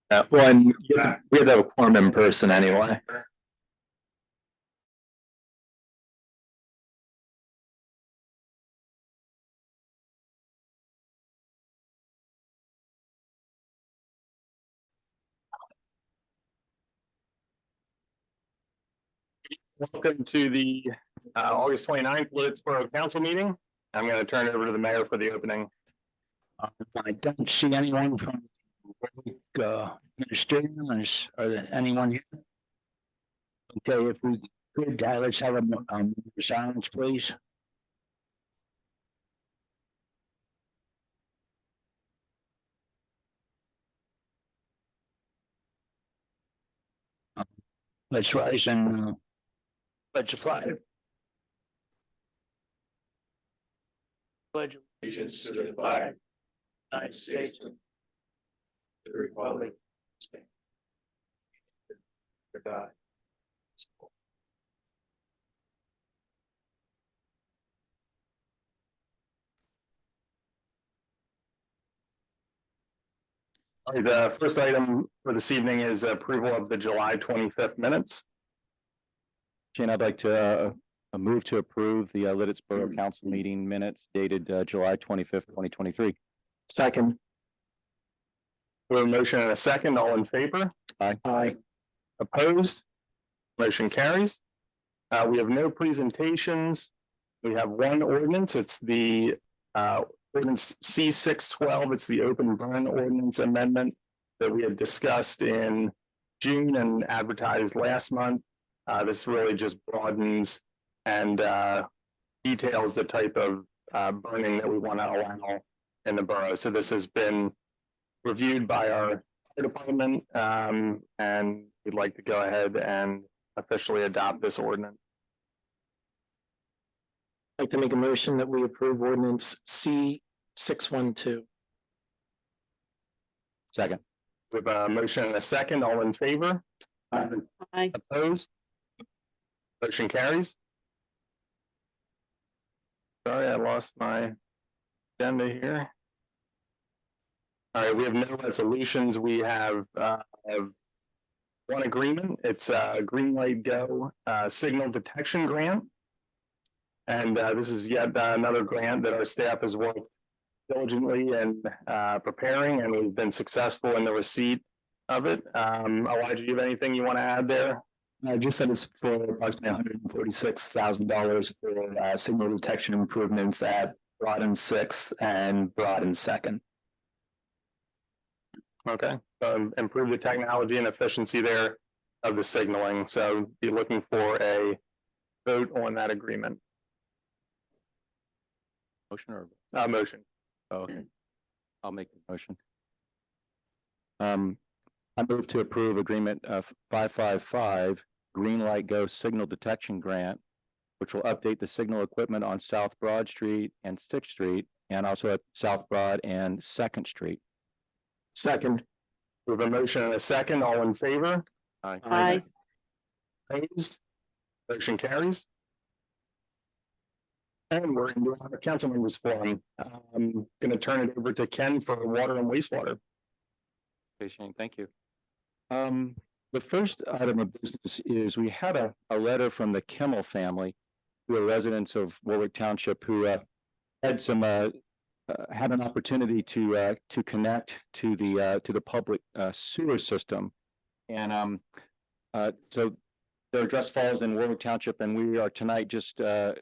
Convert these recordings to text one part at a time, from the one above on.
Well, and we have to have a quorum in person anyway. Welcome to the August 29th Lititz Borough Council Meeting. I'm going to turn it over to the mayor for the opening. I don't see anyone from ministerial. Are there anyone here? Okay, if we could, let's have a silence, please. Let's rise and pledge the flag. Pledge allegiance to the flag, United States, to the Republic, for God. All right, the first item for this evening is approval of the July 25th minutes. Shane, I'd like to move to approve the Lititz Borough Council Meeting minutes dated July 25th, 2023. Second. We have a motion and a second. All in favor? Aye. Aye. Opposed? Motion carries. We have no presentations. We have one ordinance. It's the ordinance C612. It's the open burn ordinance amendment that we had discussed in June and advertised last month. This really just broadens and details the type of burning that we want to allow in the borough. So this has been reviewed by our department, and we'd like to go ahead and officially adopt this ordinance. I'd like to make a motion that we approve ordinance C612. Second. With a motion and a second, all in favor? Aye. Opposed? Motion carries. Sorry, I lost my agenda here. All right, we have no resolutions. We have one agreement. It's a Green Light Go signal detection grant. And this is yet another grant that our staff has worked diligently in preparing, and we've been successful in the receipt of it. Elijah, do you have anything you want to add there? I just said it's for approximately $146,000 for signal detection improvements at Broad and 6th and Broad and 2nd. Okay, improve the technology and efficiency there of the signaling. So be looking for a vote on that agreement. Motion or? Motion. Oh, okay. I'll make the motion. I move to approve agreement of 555 Green Light Go signal detection grant, which will update the signal equipment on South Broad Street and 6th Street, and also at South Broad and 2nd Street. Second. We have a motion and a second. All in favor? Aye. Aye. Opposed? Motion carries. And we're into our council members forum. I'm going to turn it over to Ken for water and wastewater. Okay, Shane, thank you. The first item of business is we had a letter from the Kimmel family, who are residents of Warwick Township, who had some had an opportunity to connect to the public sewer system, and so their address falls in Warwick Township, and we are tonight just the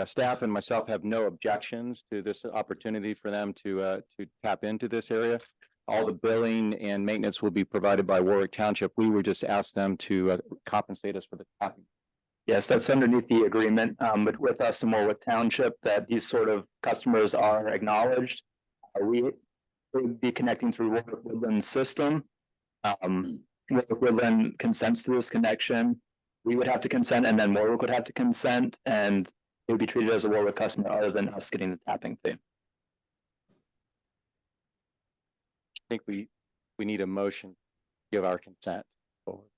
staff and myself have no objections to this opportunity for them to tap into this area. All the billing and maintenance will be provided by Warwick Township. We would just ask them to compensate us for the tapping. Yes, that's underneath the agreement, but with us in Warwick Township, that these sort of customers are acknowledged. We would be connecting through Warwick Woodland's system. Warwick Woodland consents to this connection. We would have to consent, and then Warwick would have to consent, and it would be treated as a Warwick customer other than us getting the tapping fee. I think we need a motion to give our consent forward.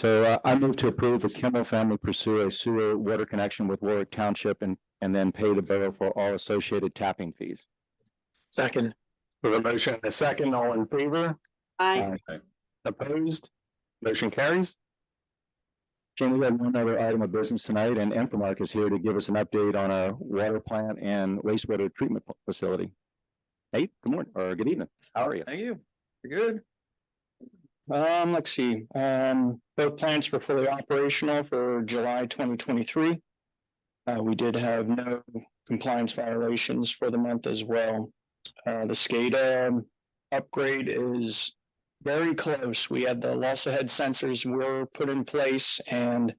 So I move to approve the Kimmel family pursue a sewer water connection with Warwick Township and then pay the borough for all associated tapping fees. Second. For the motion and a second, all in favor? Aye. Opposed? Motion carries. Jane, we had one other item of business tonight, and Infomark is here to give us an update on a water plant and wastewater treatment facility. Nate, good morning, or good evening. How are you? Thank you. You're good. Let's see, both plants were fully operational for July 2023. We did have no compliance violations for the month as well. The SCADA upgrade is very close. We had the loss ahead sensors were put in place, and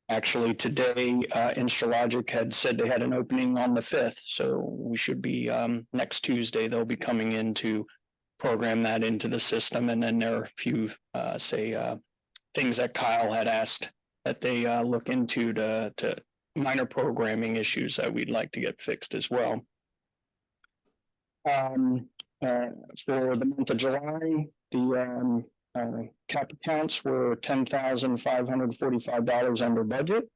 actually today, Instralogic had said they had an opening on the 5th. So we should be, next Tuesday, they'll be coming in to program that into the system. And then there are a few, things that Kyle had asked that they, look into to minor programming issues that we'd like to get fixed as well. For the month of July, the cap accounts were $10,545 under budget.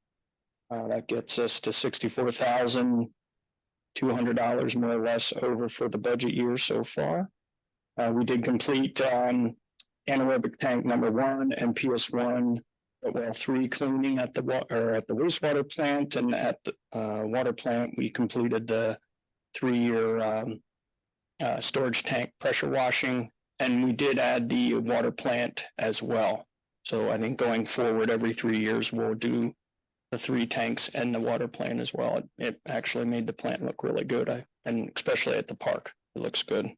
That gets us to $64,200 more or less over for the budget year so far. We did complete anaerobic tank number 1 and PS1, well 3 cleaning at the wastewater plant, and at the water plant we completed the 3-year storage tank pressure washing, and we did add the water plant as well. So I think going forward, every 3 years, we'll do the 3 tanks and the water plant as well. It actually made the plant look really good, and especially at the park, it looks good.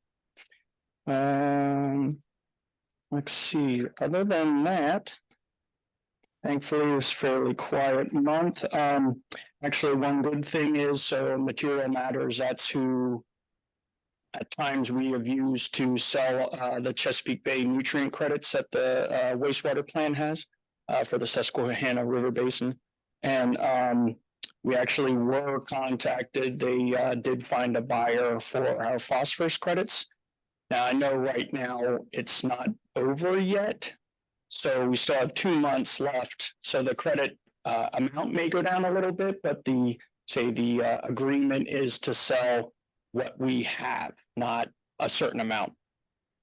Let's see, other than that, thankfully it was a fairly quiet month. Actually, one good thing is, so Material Matters, that's who at times we have used to sell the Chesapeake Bay nutrient credits that the wastewater plant has for the Susquehanna River Basin. And we actually were contacted. They did find a buyer for our phosphorus credits. Now, I know right now it's not over yet, so we still have 2 months left. So the credit amount may go down a little bit, but the agreement is to sell what we have, not a certain amount.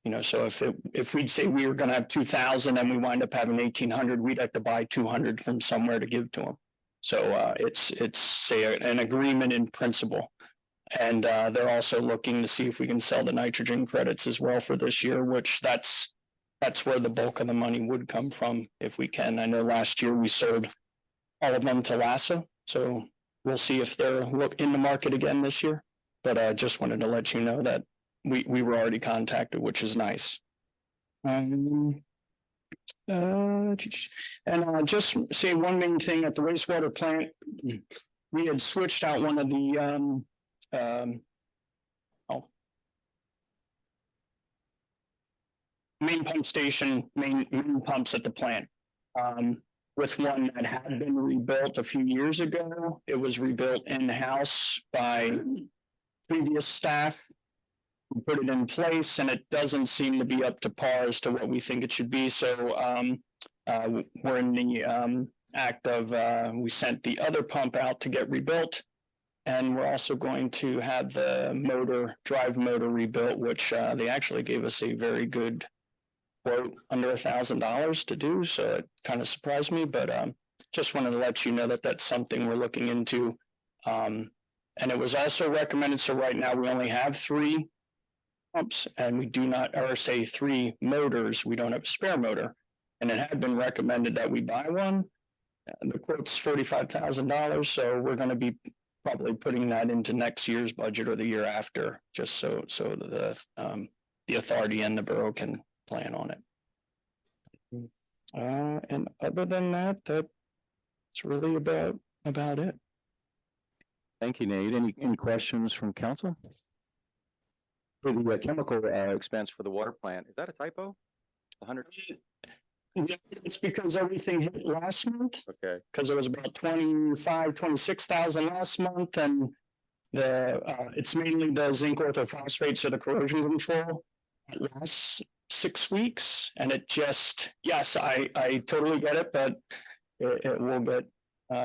You know, so if we'd say we were going to have 2,000 and we wind up having 1,800, we'd have to buy 200 from somewhere to give to them. So it's say an agreement in principle. And they're also looking to see if we can sell the nitrogen credits as well for this year, which that's where the bulk of the money would come from if we can. I know last year we sold all of them to LASA, so we'll see if they're in the market again this year. But I just wanted to let you know that we were already contacted, which is nice. And just say one main thing at the wastewater plant, we had switched out one of the main pump station, main pumps at the plant. With one that had been rebuilt a few years ago. It was rebuilt in-house by previous staff. We put it in place and it doesn't seem to be up to par as to what we think it should be. So we're in the act of, we sent the other pump out to get rebuilt. And we're also going to have the drive motor rebuilt, which they actually gave us a very good quote, under $1,000 to do. So it kind of surprised me, but just wanted to let you know that that's something we're looking into. And it was also recommended. So right now we only have 3 pumps and we do not, or say 3 motors. We don't have a spare motor. And it had been recommended that we buy one. The quote's $45,000. So we're going to be probably putting that into next year's budget or the year after, just so the authority and the borough can plan on it. And other than that, that's really about it. Thank you, Nate. Any questions from council? For the chemical expense for the water plant, is that a typo? 100? It's because everything hit last month. Okay. Because it was about 26,000 last month, and it's mainly the zinc orthophosphate, so the corrosion control. 6 weeks, and it just, yes, I totally get it, but it will get,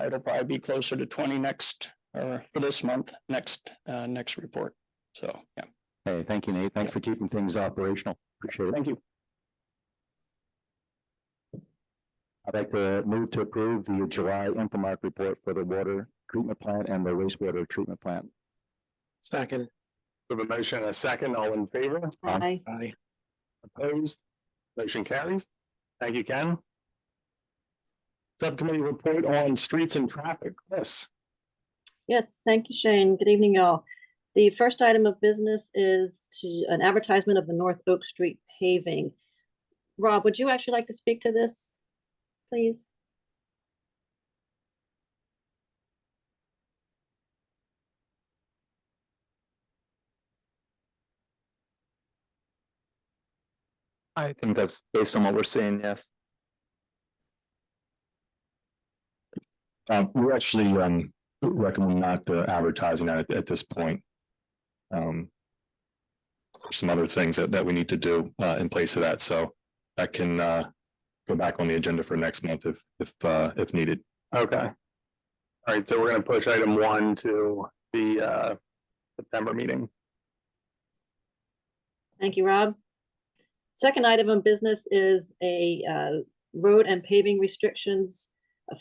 it'll probably be closer to 20 next, or for this month, next report. So, yeah, Hey, thank you, Nate. Thanks for keeping things operational. Appreciate it. thank you. I'd like to move to approve the July Infomark report for the water treatment plant and the wastewater treatment plant. Second. We have a motion and a second. All in favor? Aye. Aye. Opposed? Motion carries. Thank you, Ken. Subcommittee report on streets and traffic. Chris. Yes, thank you, Shane. Good evening, y'all. The first item of business is an advertisement of the North Oak Street paving. Rob, would you actually like to speak to this, please? I think that's based on what we're seeing, yes. We actually recommend not advertising at this point. Some other things that we need to do in place of that, so that can go back on the agenda for next month if needed. Okay. All right, so we're gonna push item 1 to the September meeting. Thank you, Rob. Second item of business is a road and paving restrictions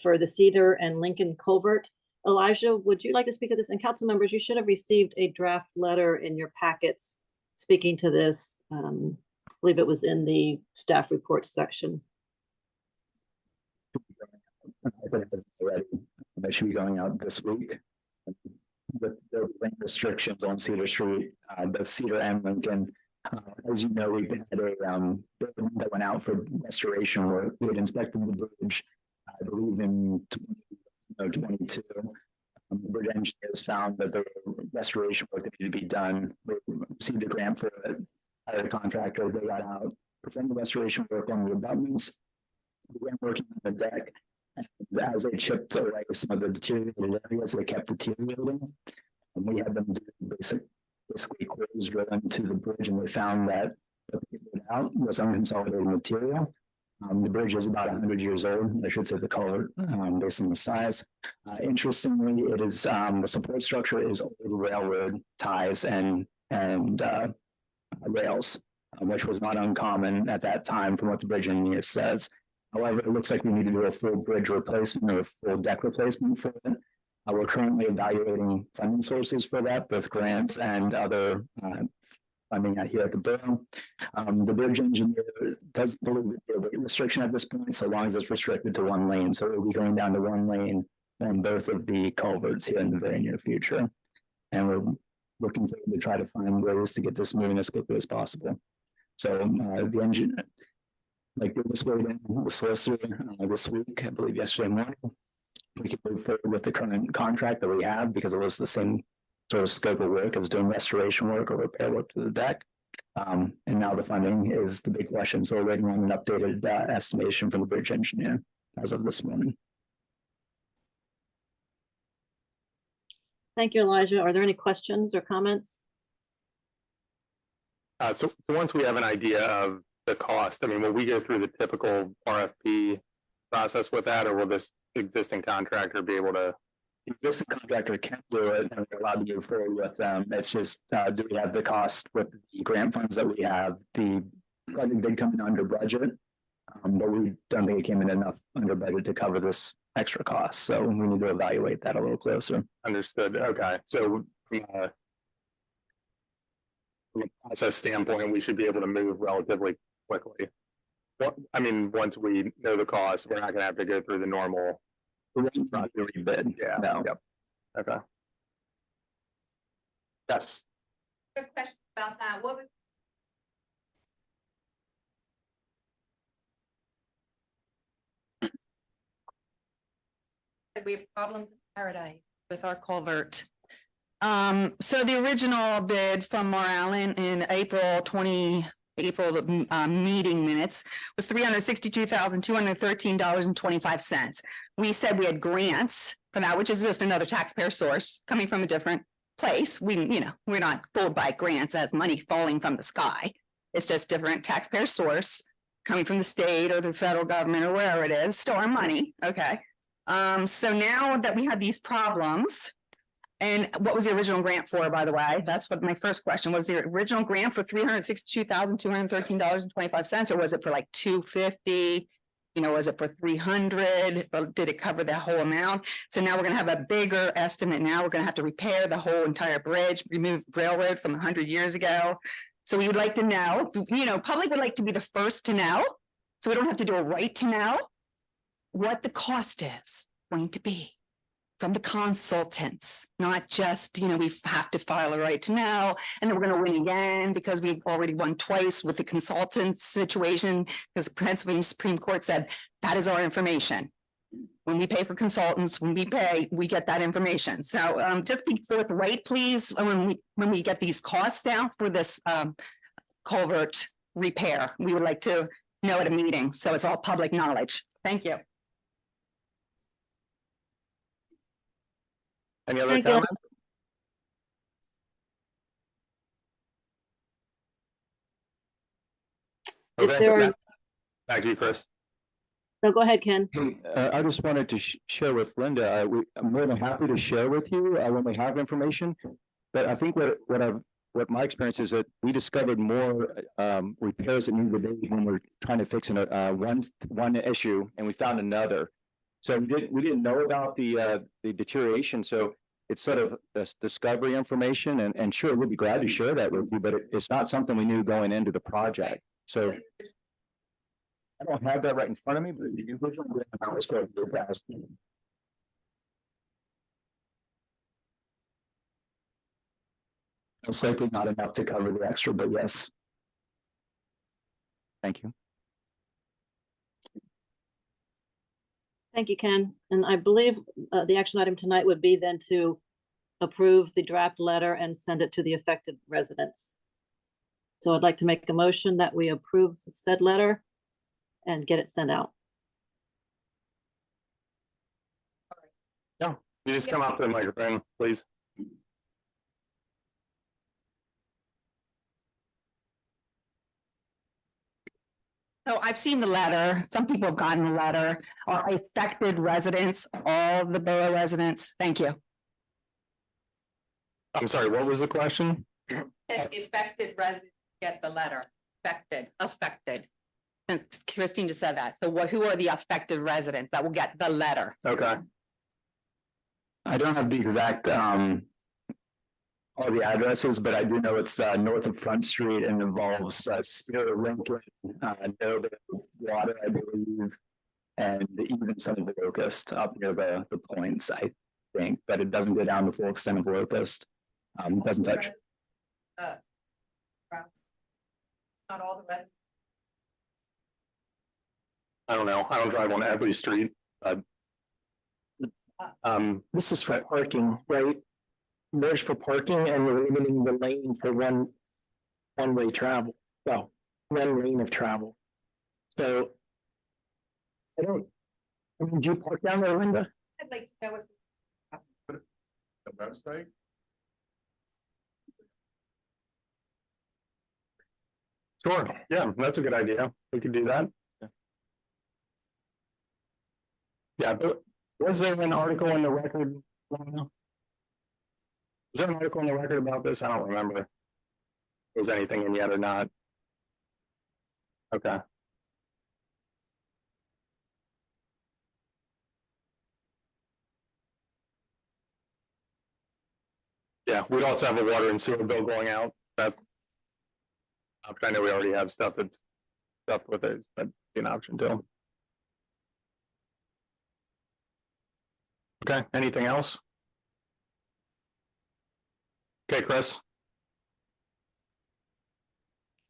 for the Cedar and Lincoln Culvert. Elijah, would you like to speak to this? And council members, you should have received a draft letter in your packets speaking to this. I believe it was in the staff reports section. That should be going out this week. With the lane restrictions on Cedar Street, the Cedar and Lincoln. As you know, we've had a building that went out for restoration work. We had inspected the bridge, I believe in 2022. The bridge engineers found that the restoration work that needed to be done. We received a grant for it. The contractor, they got out, performed the restoration work on the abutments. We went working on the deck. And as they chipped away some of the deteriorated areas, they kept deteriorating. And we had them do basically close drill into the bridge, and they found that what they put out was unconsolidated material. The bridge is about 100 years old. I should say the culvert, based on the size. Interestingly, it is the support structure is old railroad ties and rails, which was not uncommon at that time from what the bridge engineer says. However, it looks like we need to do a full bridge replacement or a full deck replacement for it. We're currently evaluating funding sources for that, both grants and other funding out here at the borough. The bridge engineer doesn't believe that there's a weight restriction at this point, so long as it's restricted to one lane. So we'll be going down to one lane on both of the culverts here in the very near future. And we're looking forward to try to find ways to get this moving as quickly as possible. So the engine, like this way, the solicitor this week, I believe yesterday morning, we can move forward with the current contract that we have because it was the same sort of scope of work. It was doing restoration work or repair work to the deck. And now the funding is the big question. So we're waiting on an updated estimation from the bridge engineer as of this morning. Thank you, Elijah. Are there any questions or comments? So once we have an idea of the cost, I mean, will we go through the typical RFP process with that, or will this existing contractor be able to? Existing contractor can do it, and we're allowed to move forward with them. It's just, do we have the cost with the grant funds that we have? The project did come in under budget, but we don't think it came in enough under budget to cover this extra cost. So we need to evaluate that a little closer. Understood. Okay, so from a process standpoint, we should be able to move relatively quickly. Well, I mean, once we know the cost, we're not gonna have to go through the normal. Not really bid. Yeah. No. Yep. Okay. Yes. Quick question about that. What was? We have problems in Paradise with our culvert. So the original bid from Mar Allen in April meeting minutes was $362,213.25. We said we had grants for that, which is just another taxpayer source coming from a different place. We're not fooled by grants as money falling from the sky. It's just different taxpayer source coming from the state or the federal government or wherever it is, still our money, okay? So now that we have these problems, and what was the original grant for, by the way? That's what my first question was. The original grant for $362,213.25, or was it for like $250? You know, was it for 300? Or did it cover the whole amount? So now we're gonna have a bigger estimate. Now we're gonna have to repair the whole entire bridge, remove railroad from 100 years ago. So we would like to know, you know, public would like to be the first to know, so we don't have to do a right to know what the cost is going to be from the consultants, not just, you know, we have to file a right to know, and then we're gonna win again because we've already won twice with the consultants situation, because the Pennsylvania Supreme Court said that is our information. When we pay for consultants, when we pay, we get that information. So just be forthright, please, when we get these costs down for this culvert repair. We would like to know at a meeting, so it's all public knowledge. Thank you. Any other Thank you. comments? If Okay, there are, back to you, Chris. no, go ahead, Ken. I just wanted to share with Linda, I'm more than happy to share with you when we have information. But I think what my experience is that we discovered more repairs that needed to be when we're trying to fix one issue, and we found another. So we didn't know about the deterioration, so it's sort of this discovery information, and sure, we'll be glad to share that with you, but it's not something we knew going into the project. So I don't have that right in front of me, but the original grant amount was for $4,000. Most likely not enough to cover the extra, but yes. Thank you. Thank you, Ken. And I believe the action item tonight would be then to approve the draft letter and send it to the affected residents. So I'd like to make a motion that we approve said letter and get it sent out. You just come up to the microphone, please. So I've seen the letter. Some people have gotten the letter. Are affected residents, all the borough residents? Thank you. I'm sorry, what was the question? Affected residents get the letter. Affected. And Christine just said that. So who are the affected residents that will get the letter? Okay, I don't have the exact all the addresses, but I do know it's north of Front Street and involves Cedar, Lincoln, Nova, Water, I believe, and even some of the Locust up near the points, I think, but it doesn't go down the full extent of Locust. It doesn't touch. Not all the residents. I don't know, I don't drive on every street, but This is for parking, right? There's for parking and we're limiting the lane for one-way travel. Well, one lane of travel. So. Do you park down there, Linda? I'd like to know what. The website? sure, yeah, that's a good idea. We could do that. Yeah, but was there an article in the record? Is there an article in the record about this? I don't remember. Was anything in yet or not? Okay. Yeah, we'd also have a water and sewer bill going out. That. I know we already have stuff with it, but be an option too. Okay, anything else? Okay, Chris,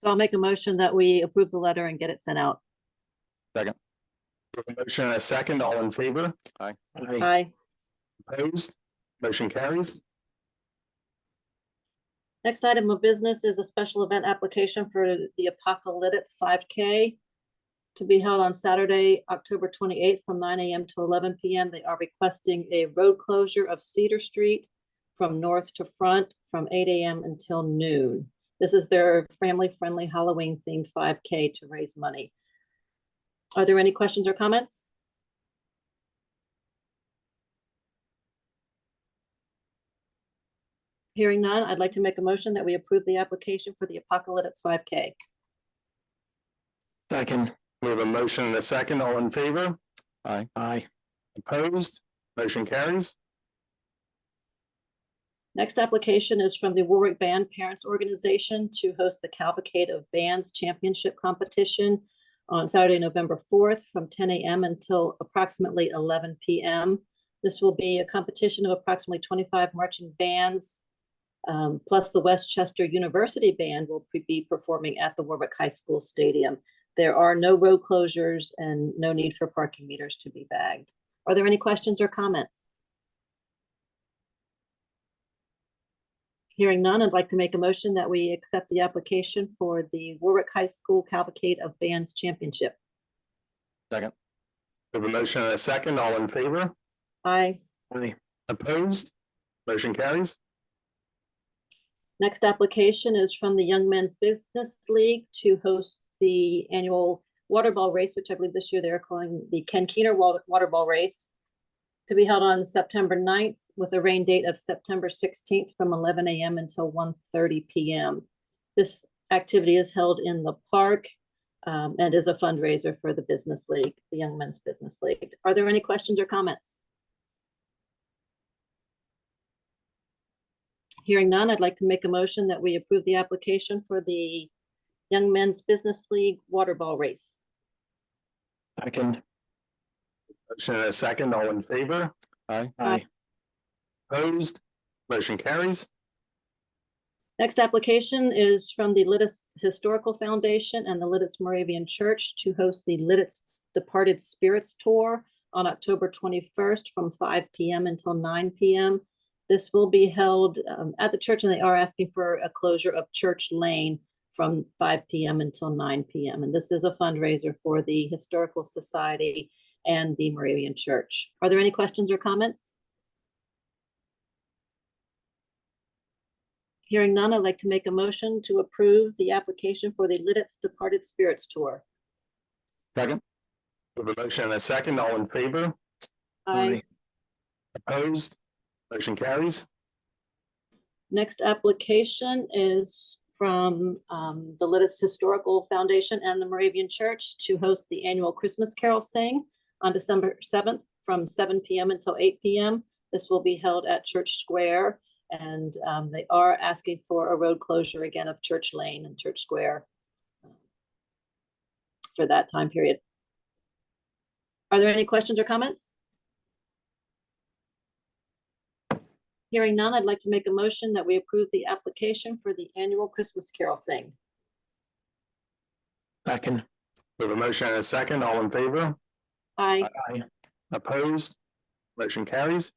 So I'll make a motion that we approve the letter and get it sent out. second. Motion and a second, all in favor? Aye. Opposed? Motion carries. Next item of business is a special event application for the Lititz 5K to be held on Saturday, October 28th from 9 a.m. to 11 p.m. They are requesting a road closure of Cedar Street from north to front from 8 a.m. until noon. This is their family-friendly Halloween themed 5K to raise money. Are there any questions or comments? Hearing none, I'd like to make a motion that we approve the application for the Apocalypse 5K. Second. We have a motion and a second. All in favor? Aye. Opposed? Motion carries. Next application is from the Warwick Band Parents Organization to host the Cavalcade of Bands Championship Competition on Saturday, November 4th from 10 a.m. until approximately 11 p.m. This will be a competition of approximately 25 marching bands, plus the Westchester University Band will be performing at the Warwick High School Stadium. There are no road closures and no need for parking meters to be bagged. Are there any questions or comments? Hearing none, I'd like to make a motion that we accept the application for the Warwick High School Cavalcade of Bands Championship. Second. We have a motion and a second. All in favor? Aye. Opposed? Motion carries. Next application is from the Young Men's Business League to host the annual water ball race, which I believe this year they're calling the Ken Keener water ball race, to be held on September 9th with a rain date of September 16th from 11 a.m. until 1:30 p.m. This activity is held in the park and is a fundraiser for the Business League, the Young Men's Business League. Are there any questions or comments? Hearing none, I'd like to make a motion that we approve the application for the Young Men's Business League water ball race. Second. Motion and a second. All in favor? Aye. Opposed? Motion carries. Next application is from the Lititz Historical Foundation and the Lititz Moravian Church to host the Lititz Departed Spirits Tour on October 21st from 5 p.m. until 9 p.m. This will be held at the church, and they are asking for a closure of Church Lane from 5 p.m. until 9 p.m. And this is a fundraiser for the Historical Society and the Moravian Church. Are there any questions or comments? Hearing none, I'd like to make a motion to approve the application for the Lititz Departed Spirits Tour. Second. We have a motion and a second. All in favor? Aye. Opposed? Motion carries. Next application is from the Lititz Historical Foundation and the Moravian Church to host the annual Christmas Carol Sing on December 7th from 7 p.m. until 8 p.m. This will be held at Church Square, and they are asking for a road closure again of Church Lane and Church Square for that time period. Are there any questions or comments? Hearing none, I'd like to make a motion that we approve the application for the annual Christmas Carol Sing. Second. We have a motion and a second. All in favor? Aye. Opposed? Motion carries.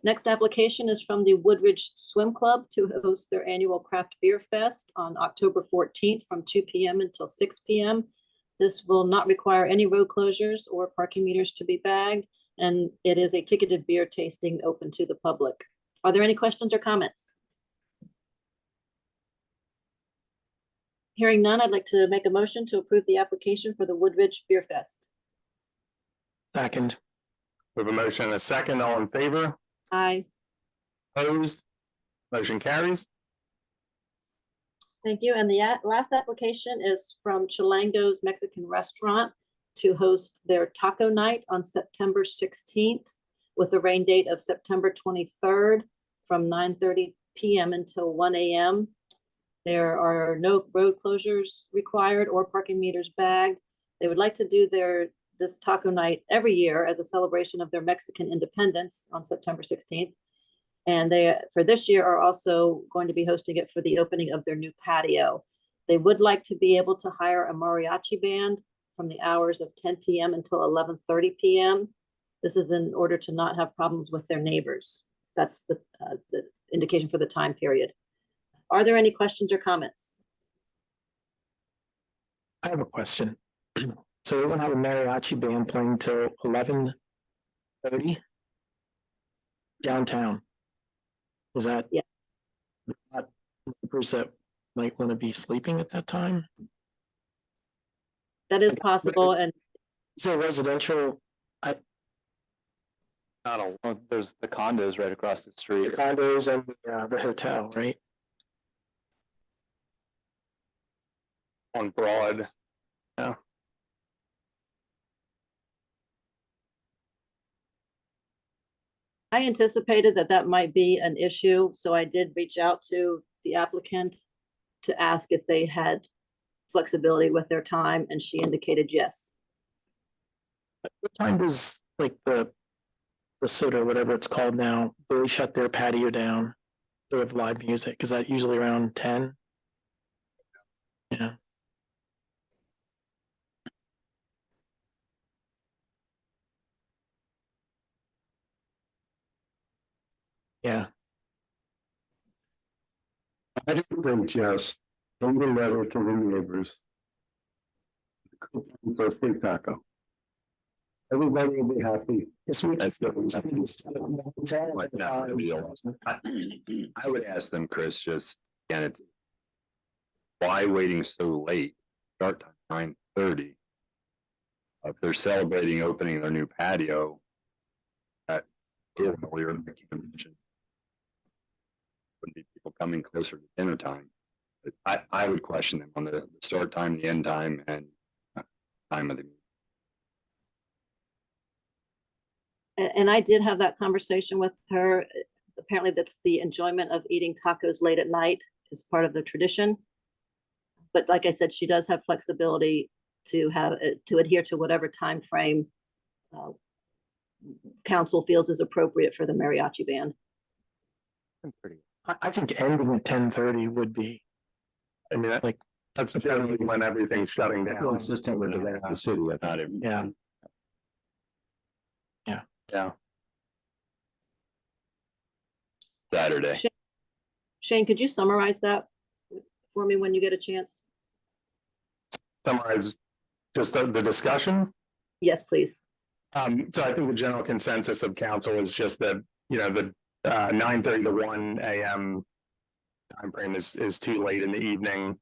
Next application is from the Woodridge Swim Club to host their annual Craft Beer Fest on October 14th from 2 p.m. until 6 p.m. This will not require any road closures or parking meters to be bagged, and it is a ticketed beer tasting open to the public. Are there any questions or comments? Hearing none, I'd like to make a motion to approve the application for the Woodridge Beer Fest. Second. We have a motion and a second. All in favor? Aye. Opposed? Motion carries. Thank you. And the last application is from Chilango's Mexican Restaurant to host their taco night on September 16th with a rain date of September 23rd from 9:30 p.m. until 1 a.m. There are no road closures required or parking meters bagged. They would like to do this taco night every year as a celebration of their Mexican independence on September 16th. And they, for this year, are also going to be hosting it for the opening of their new patio. They would like to be able to hire a mariachi band from the hours of 10 p.m. until 11:30 p.m. This is in order to not have problems with their neighbors. That's the indication for the time period. Are there any questions or comments? I have a question. So we're gonna have a mariachi band playing till 11:30 downtown. Is that? Yeah. neighbors that might want to be sleeping at that time. That is possible, and Is there residential Not a, Well, there's the condos right across the the street. condos and the hotel, right? on Broad. I anticipated that that might be an issue, so I did reach out to the applicant to ask if they had flexibility with their time, and she indicated yes. What time does like the soda, whatever it's called now, they shut their patio down? They have live music. Is that usually around 10? Yeah. Yeah. I didn't just send a letter to the neighbors. For a free taco. Everybody will be happy. Yes, we. That's good. Like not a deal. I would ask them, Chris, just, and it's. Why waiting so late? Start time 9:30. If they're celebrating opening their new patio. At earlier, I can't imagine. Would be people coming closer to dinner time. But I would question them on the start time, the end time, and time of the. And I did have that conversation with her. Apparently, that's the enjoyment of eating tacos late at night is part of the tradition. But like I said, she does have flexibility to adhere to whatever time frame council feels is appropriate for the mariachi band. I think ending at 10:30 would be. I mean, Like- that's generally when everything's shutting down. Consistent with the rest of the city, I thought it. Yeah. Yeah. Saturday. Shane, could you summarize that for me when you get a chance? Summarize just the discussion. Yes, please. So I think the general consensus of council is just that, you know, the 9:30 to 1 AM timeframe is too late in the evening,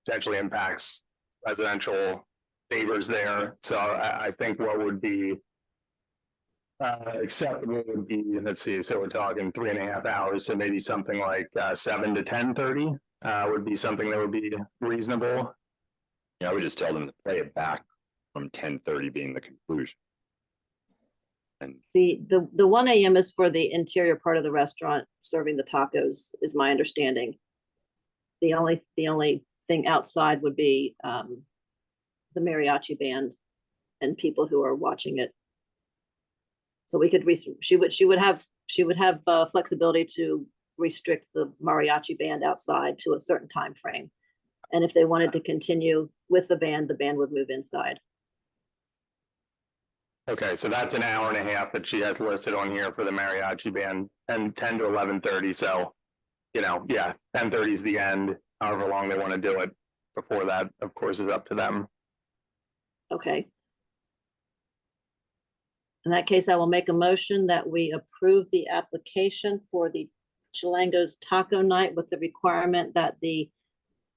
potentially impacts residential neighbors there. So I think what would be acceptable would be, let's see, so we're talking 3.5 hours, so maybe something like 7 to 10:30 would be something that would be reasonable. Yeah, I would just tell them to play it back from 10:30 being the conclusion. And The 1 AM is for the interior part of the restaurant serving the tacos, is my understanding. The only thing outside would be the mariachi band and people who are watching it. So we could, she would have flexibility to restrict the mariachi band outside to a certain time frame. And if they wanted to continue with the band would move inside. Okay, so that's an hour and a half that she has listed on here for the mariachi band, and 10 to 11:30, so, you know, yeah, 10:30 is the end, however long they want to do it. Before that, of course, is up to them. Okay. In that case, I will make a motion that we approve the application for the Chilango's Taco Night with the requirement that the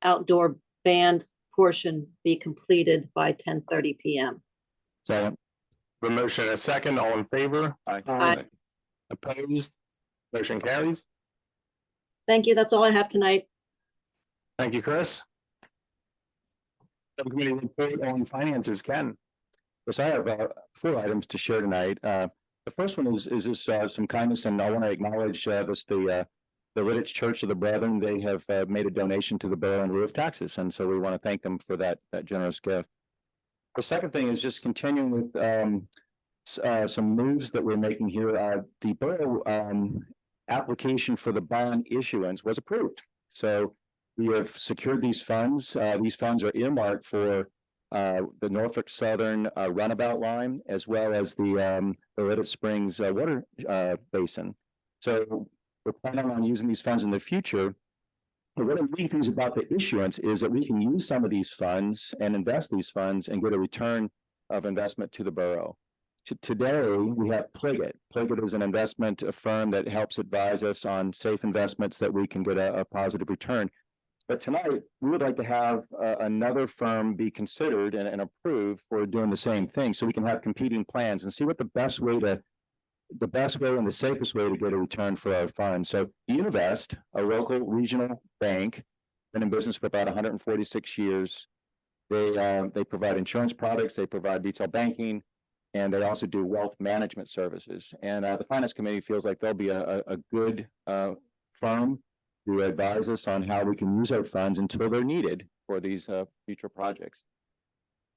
outdoor band portion be completed by 10:30 PM. Second. The motion and a second, all in favor? Aye. Opposed? Motion carries. Thank you. That's all I have tonight. Thank you, Chris. Subcommittee report on finances, Ken. Yes, I have 4 items to share tonight. The first one is just some kindness, and I want to acknowledge the Lititz Church of the Brethren. They have made a donation to the borough in lieu of taxes, and so we want to thank them for that generous gift. The second thing is just continuing with some moves that we're making here. The borough application for the bond issuance was approved. So we have secured these funds. These funds are earmarked for the Norfolk Southern runabout line, as well as the Lititz Springs water basin. So we're planning on using these funds in the future. But one of the neat things about the issuance is that we can use some of these funds and invest these funds and get a return of investment to the borough. today we have Pliget. Pliget is an investment firm that helps advise us on safe investments that we can get a positive return. But tonight, we would like to have another firm be considered and approved for doing the same thing, so we can have competing plans and see what the best way and the safest way to get a return for our funds. So Univest, a local regional bank, been in business for about 146 years. They provide insurance products, they provide retail banking, and they also do wealth management services. And the finance committee feels like they'll be a good firm to advise us on how we can use our funds until they're needed for these future projects.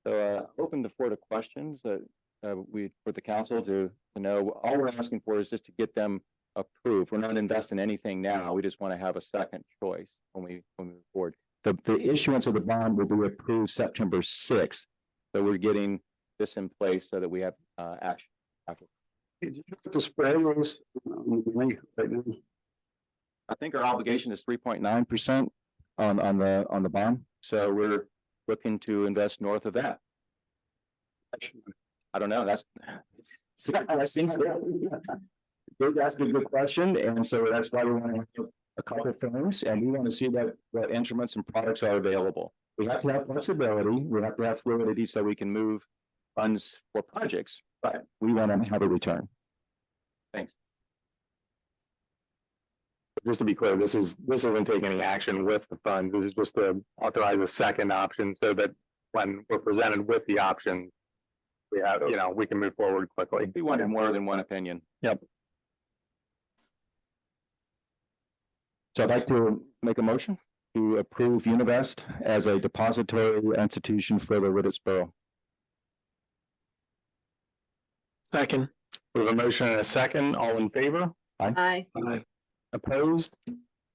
So open the floor to questions that for the council to know. All we're asking for is just to get them approved. We're not investing anything now. We just want to have a second choice when we move forward. The issuance of the bond will be approved September 6th. So we're getting this in place so that we have action. Did you put the spray was? I think our obligation is 3.9% on the bond. So we're looking to invest north of that. I don't know. That's a good question. And so that's why we want to have a couple of firms, and we want to see what instruments and products are available. We have to have flexibility. We have to have fluidity so we can move funds for projects, but we want to have a return. Thanks. Just to be clear, this isn't taking any action with the fund. This is just to authorize a second option so that when we're presented with the option, we have, we can move forward quickly. We wanted more than one opinion. Yep. So I'd like to make a motion to approve Univest as a depository institution for the Lititz Borough. Second. We have a motion and a second. All in favor? Aye. Opposed?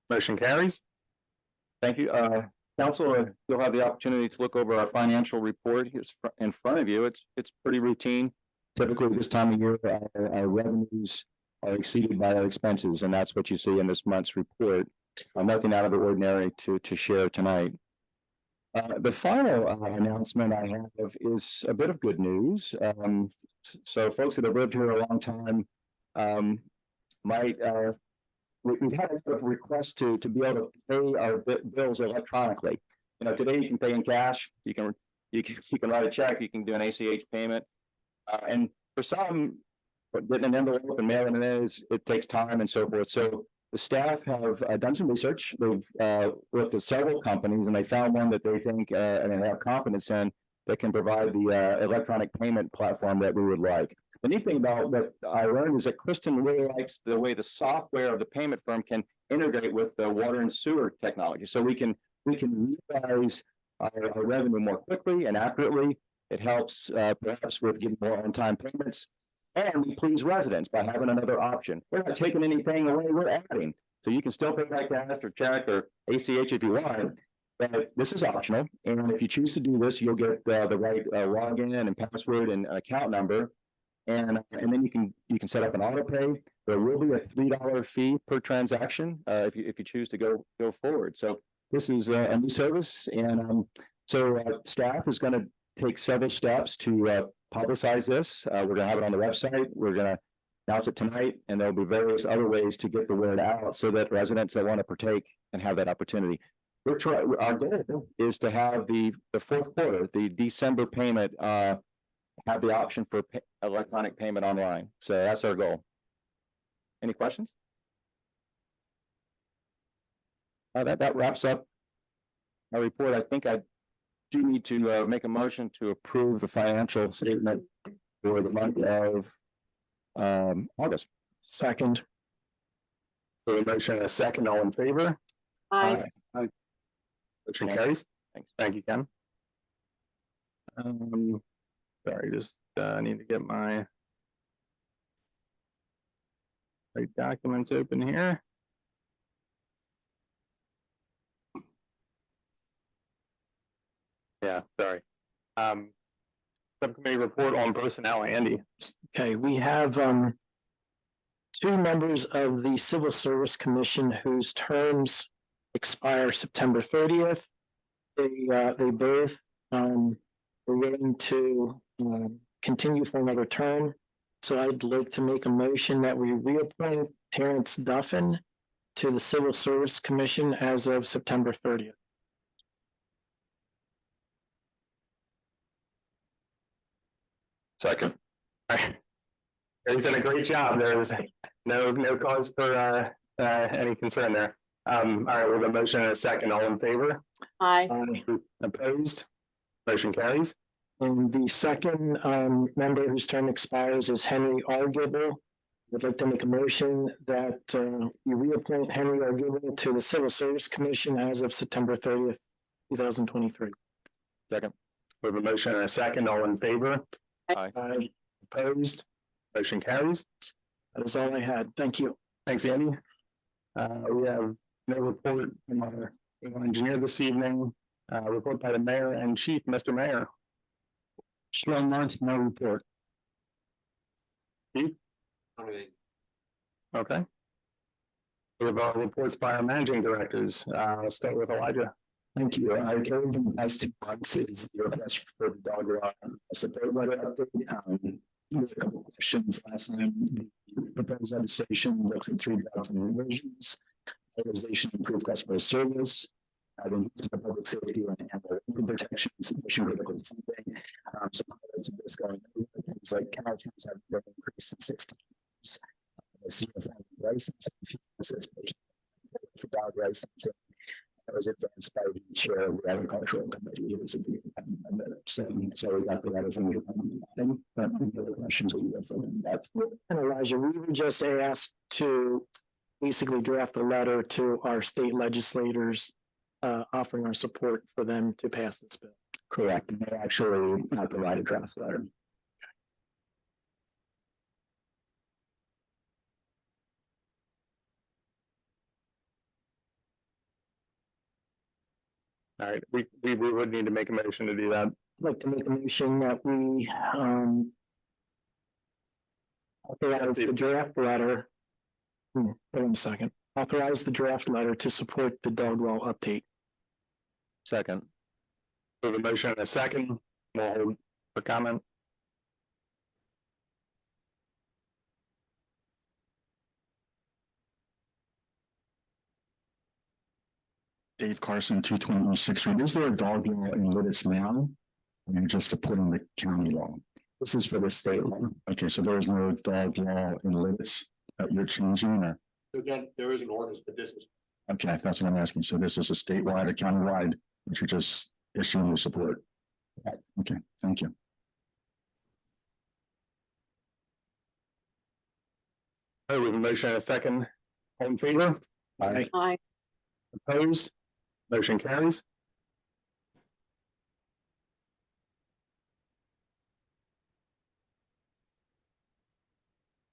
Motion carries. Thank you. Council, you'll have the opportunity to look over our financial report. Here's in front of you. It's pretty routine. Typically this time of year, our revenues are exceeded by our expenses, and that's what you see in this month's report. Nothing out of the ordinary to share tonight. The final announcement I have is a bit of good news. So folks that have lived here a long time might we've had a request to be able to pay our bills electronically. Today you can pay in cash. You can write a check. You can do an ACH payment, and for some, getting an envelope and mailing it in it takes time and so forth. So the staff have done some research. They've looked at several companies, and they found one that they think and they have confidence in that can provide the electronic payment platform that we would like. The neat thing about what I learned is that Kristen really likes the way the software of the payment firm can integrate with the water and sewer technology. So we can realize our revenue more quickly and accurately. It helps perhaps with getting more on-time payments, and we please residents by having another option. We're not taking anything away, we're adding. So you can still pay by cash or check or ACH if you want, but this is optional. And if you choose to do this, you'll get the right login and password and account number. And then you can set up an auto pay. There will be a $3 fee per transaction if you choose to go forward. So this is a new service, and so staff is going to take several steps to publicize this. We're going to have it on the website. We're going to announce it tonight, and there'll be various other ways to get the word out so that residents that want to partake and have that opportunity. Our goal is to have the fourth quarter, the December payment, have the option for electronic payment online. So that's our goal. Any questions? That wraps up my report. I think I do need to make a motion to approve the financial statement for the month of August. Second. So a motion and a second. All in favor? Aye. Motion carries. Thanks. Thank you, Ken. Sorry, just need to get my right documents open here. Yeah, sorry. Subcommittee report on personnel, Andy. Okay, we have two members of the Civil Service Commission whose terms expire September 30th. They both are willing to continue for another term. So I'd like to make a motion that we reappoint Terrence Duffin to the Civil Service Commission as of September 30th. Second. He's done a great job. There's no cause for any concern there. All right, we have a motion and a second. All in favor? Aye. Opposed? Motion carries. And the second member whose term expires is Henry Arguable. I'd like to make a motion that we reappoint Henry Arguable to the Civil Service Commission as of September 30th, 2023. Second. We have a motion and a second. All in favor? Aye. Opposed? Motion carries. That is all I had. Thank you. Thanks, Andy. We have no report from our engineer this evening. Report by the mayor and chief, Mr. Mayor. Strong month, no report. Chief? Okay. We have our reports by our managing directors. Let's start with Elijah. Thank you. I carried from the past 2 months is the request for the dog law support letter update. There's a couple of questions last time. The proposed legislation looks at 3 document revisions. Organization improve customer service. The public safety and animal protections, mission critical funding. Some highlights of this going over things like kennel fees have been increased to 16 years. License for dog licensing. That was advanced by the chair of the agricultural committee. It was so we got the letter from the but any other questions we have from that. And Elijah, we were just asked to basically draft a letter to our state legislators offering our support for them to pass this bill. Correct. And they actually provide a draft letter. All right, we would need to make a motion to do that. I'd like to make a motion that we authorize the draft letter. Wait a second. Authorize the draft letter to support the dog law update. Second. We have a motion and a second. We'll hold for comment. Dave Carson, 220 Street. Is there a dog law in Lititz now? Or you just to put in the county law? This is for the state law. Okay, so there is no dog law in Lititz that you're changing or? Again, there is an ordinance, but this is. Okay, that's what I'm asking. So this is a statewide, a countywide, that you're just issuing your support? Okay, thank you. Oh, we have a motion and a second. All in favor? Aye. Aye. Opposed? Motion carries.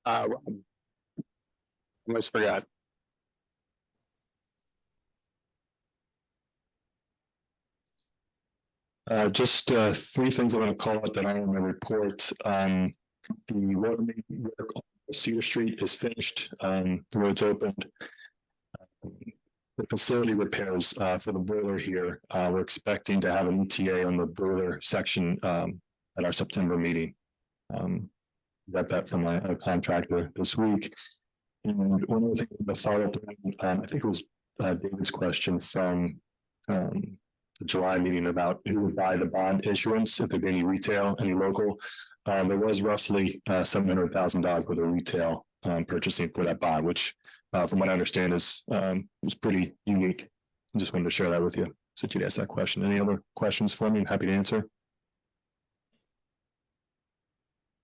Rob. Almost forgot. Just 3 things I want to call out that are in my report. The road work on Cedar Street is finished. The road's opened. The facility repairs for the boiler here, we're expecting to have an ETA on the boiler section at our September meeting. Got that from my contractor this week. And one other thing, the follow-up, I think it was David's question from the July meeting about who would buy the bond issuance, if there'd be any retail, any local. There was roughly $700,000 worth of retail purchasing for that bond, which from what I understand is was pretty unique. I just wanted to share that with you. So you'd ask that question. Any other questions for me? I'm happy to answer.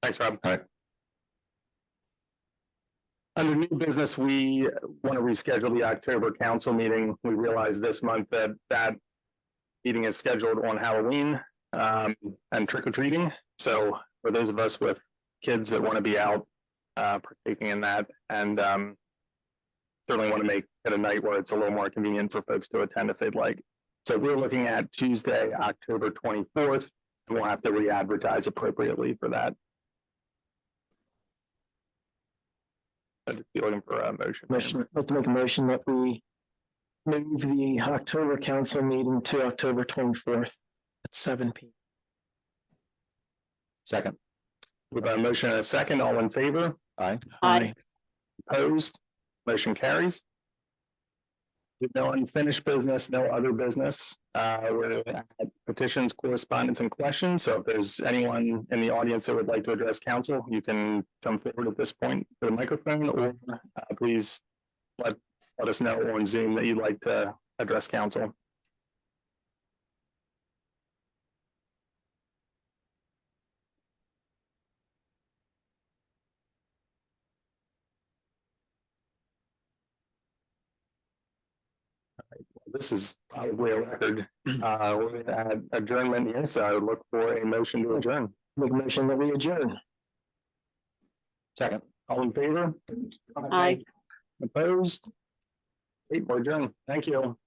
Thanks, Rob. All right. Under new business, we want to reschedule the October council meeting. We realized this month that that meeting is scheduled on Halloween and trick or treating. So for those of us with kids that want to be out partaking in that, and certainly want to make it a night where it's a little more convenient for folks to attend if they'd like. So we're looking at Tuesday, October 24th, and we'll have to re-advertise appropriately for that. I'd be looking for a motion. I'd like to make a motion that we move the October council meeting to October 24th at 7 p.m. Second. With a motion and a second, all in favor? Aye. Aye. Opposed? Motion carries. With no unfinished business, no other business, we're at petitions, correspondence, and questions. So if there's anyone in the audience that would like to address council, you can come forward at this point to the microphone, or please let us know on Zoom that you'd like to address council. This is probably a record. We're at adjournment here, so I would look for a motion to adjourn. Make a motion that we adjourn. Second. All in favor? Aye. Opposed? Great, we're adjourned. Thank you.